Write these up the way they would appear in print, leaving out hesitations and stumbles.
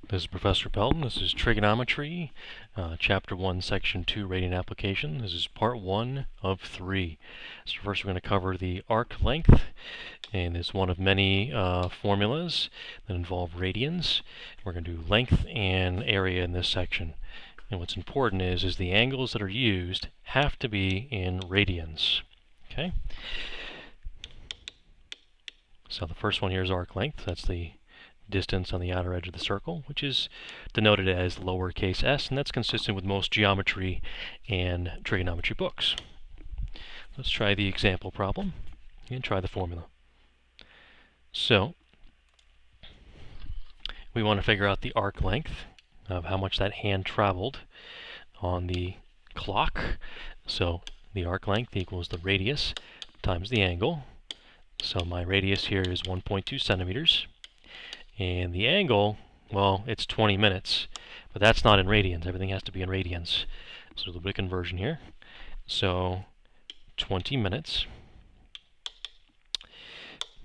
This is Professor Pelton. This is Trigonometry, Chapter 1, Section 2, Radian Application. This is Part 1 of 3. So first we're going to cover the arc length, and it's one of many formulas that involve radians. We're going to do length and area in this section. And what's important is the angles that are used have to be in radians. Okay? So the first one here is arc length. That's the distance on the outer edge of the circle, which is denoted as lowercase s, and that's consistent with most geometry and trigonometry books. Let's try the example problem and try the formula. So we want to figure out the arc length of how much that hand traveled on the clock. So the arc length equals the radius times the angle. So my radius here is 1.2 centimeters. And the angle, well, it's 20 minutes, but that's not in radians. Everything has to be in radians. So a little bit of conversion here. So 20 minutes.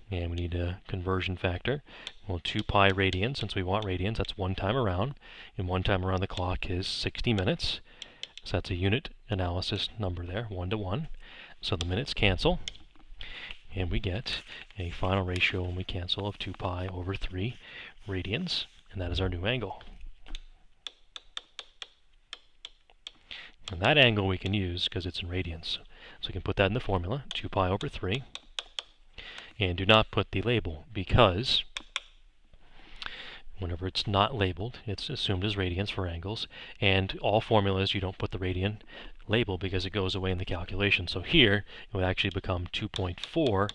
And we need a conversion factor. Well, 2 pi radians, since we want radians, that's 1 time around. And 1 time around the clock is 60 minutes. So that's a unit analysis number there, 1 to 1. So the minutes cancel. And we get a final ratio when we cancel of 2 pi over 3 radians, and that is our new angle. And that angle we can use because it's in radians. So we can put that in the formula, 2 pi over 3. And do not put the label, because whenever it's not labeled, it's assumed as radians for angles. And all formulas, you don't put the radian label because it goes away in the calculation. So here, it would actually become 2.4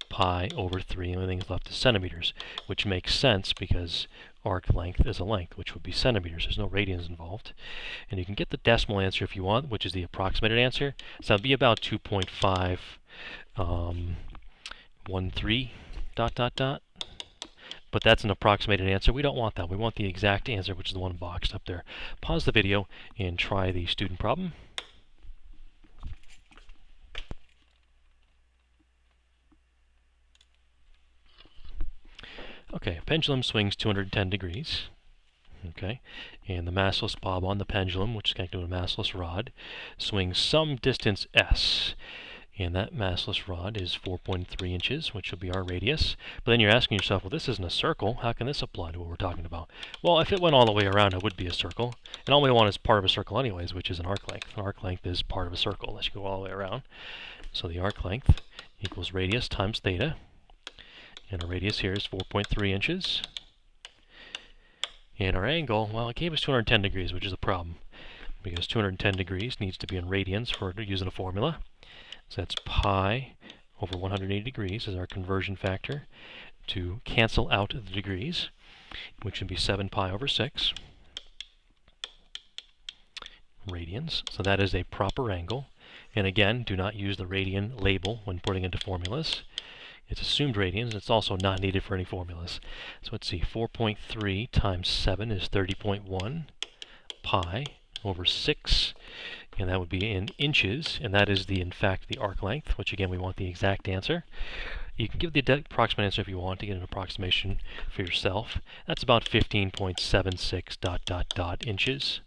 pi over 3, and everything left is centimeters, which makes sense because arc length is a length, which would be centimeters. There's no radians involved. And you can get the decimal answer if you want, which is the approximated answer. So that would be about 2.513 ... But that's an approximated answer. We don't want that. We want the exact answer, which is the one boxed up there. Pause the video and try the student problem. Okay, a pendulum swings 210 degrees. Okay, and the massless bob on the pendulum, which is connected to a massless rod, swings some distance s. And that massless rod is 4.3 inches, which will be our radius. But then you're asking yourself, well, this isn't a circle. How can this apply to what we're talking about? Well, if it went all the way around, it would be a circle. And all we want is part of a circle anyways, which is an arc length. An arc length is part of a circle unless you go all the way around. So the arc length equals radius times theta. And our radius here is 4.3 inches. And our angle, well, it gave us 210 degrees, which is a problem, because 210 degrees needs to be in radians for using a formula. So that's pi over 180 degrees is our conversion factor to cancel out the degrees, which would be 7 pi over 6 radians. So that is a proper angle. And again, do not use the radian label when putting into formulas. It's assumed radians. It's also not needed for any formulas. So let's see, 4.3 times 7 is 30.1 pi over 6. And that would be in inches, and that is in fact the arc length, which again we want the exact answer. You can give the approximate answer if you want to get an approximation for yourself. That's about 15.76 ... inches.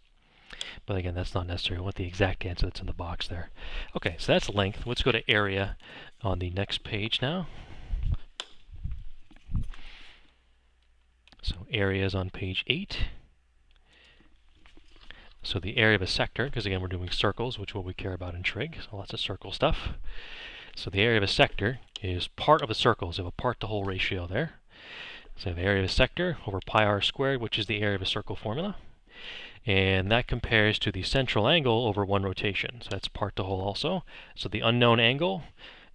But again, that's not necessary. We want the exact answer that's in the box there. Okay, so that's length. Let's go to area on the next page now. So area is on page 8. So the area of a sector, because again we're doing circles, which is what we care about in trig, so lots of circle stuff. So the area of a sector is part of a circle, so we have a part to whole ratio there. So the area of a sector over pi r squared, which is the area of a circle formula. And that compares to the central angle over 1 rotation, so that's part to whole also. So the unknown angle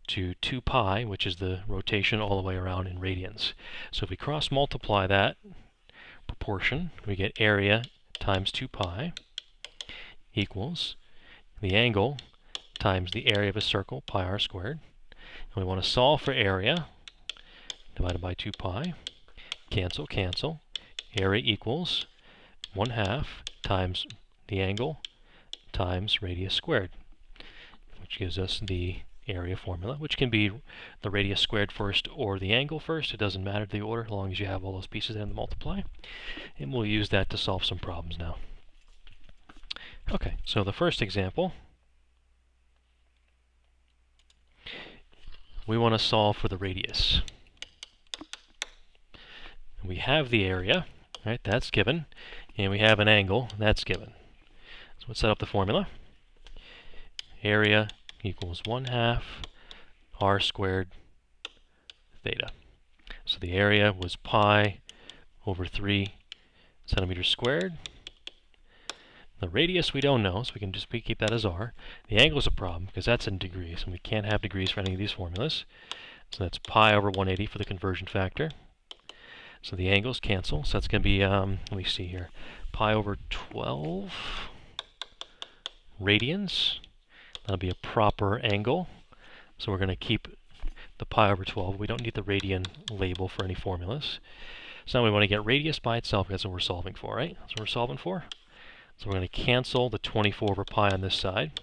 to 2 pi, which is the rotation all the way around in radians. So if we cross multiply that proportion, we get area times 2 pi equals the angle times the area of a circle, pi r squared. And we want to solve for area divided by 2 pi. Cancel, cancel. Area equals 1/2 times the angle times radius squared, which gives us the area formula, which can be the radius squared first or the angle first. It doesn't matter the order, as long as you have all those pieces in to multiply. And we'll use that to solve some problems now. Okay, so the first example, we want to solve for the radius. We have the area, right? That's given. And we have an angle, that's given. So let's set up the formula. Area equals 1/2 r squared theta. So the area was pi over 3 centimeters squared. The radius we don't know, so we can just keep that as r. The angle is a problem because that's in degrees, and we can't have degrees for any of these formulas. So that's pi over 180 for the conversion factor. So the angles cancel, so that's going to be, let me see here, pi over 12 radians. That'll be a proper angle. So we're going to keep the pi over 12. We don't need the radian label for any formulas. So now we want to get radius by itself. That's what we're solving for, right? That's what we're solving for. So we're going to cancel the 24 over pi on this side.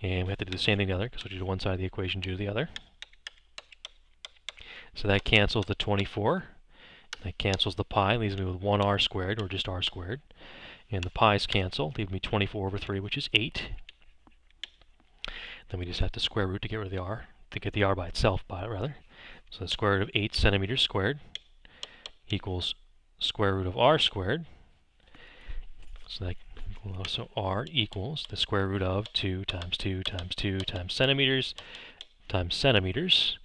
And we have to do the same thing the other, because what you do one side of the equation, do the other. So that cancels the 24. That cancels the pi, leaves me with 1r squared, or just r squared. And the pi's cancel, leaving me 24 over 3, which is 8. Then we just have to square root to get rid of the r, to get the r by itself, rather. So the square root of 8 centimeters squared equals square root of r squared. So r equals the square root of 2 times 2 times 2 times centimeters times centimeters.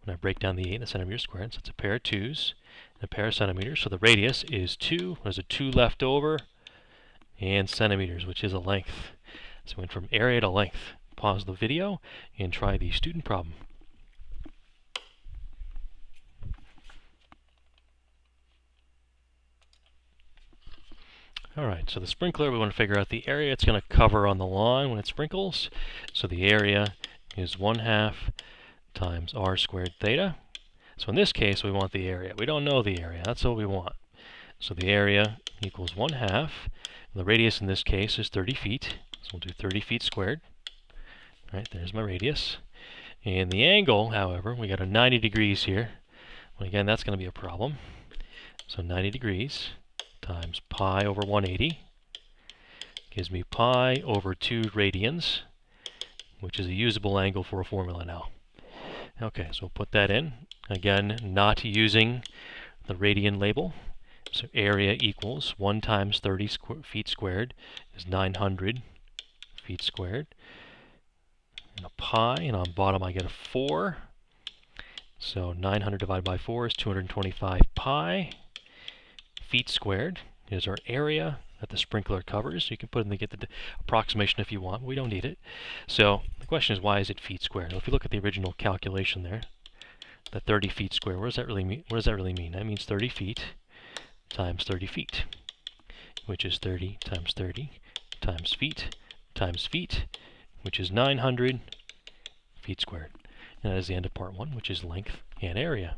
When I break down the 8 in the centimeters squared, so it's a pair of 2's and a pair of centimeters. So the radius is 2. There's a 2 left over, and centimeters, which is a length. So we went from area to length. Pause the video and try the student problem. Alright, so the sprinkler, we want to figure out the area it's going to cover on the lawn when it sprinkles. So the area is 1/2 times r squared theta. So in this case, we want the area. We don't know the area. That's what we want. So the area equals 1/2. The radius in this case is 30 feet. So we'll do 30 feet squared. Right, there's my radius. And the angle, however, we got a 90 degrees here. Well, again, that's going to be a problem. So 90 degrees times pi over 180 gives me pi over 2 radians, which is a usable angle for a formula now. Okay, so we'll put that in. Again, not using the radian label. So area equals 1 times 30 feet squared is 900 feet squared. And a pi, and on bottom I get a 4. So 900 divided by 4 is 225 pi feet squared. Here's our area that the sprinkler covers. You can put in to get the approximation if you want, but we don't need it. So the question is, why is it feet squared? Well, if you look at the original calculation there, the 30 feet squared, what does that really mean? What does that really mean? That means 30 feet times 30 feet, which is 30 times 30 times feet, which is 900 feet squared. And that is the end of part 1, which is length and area.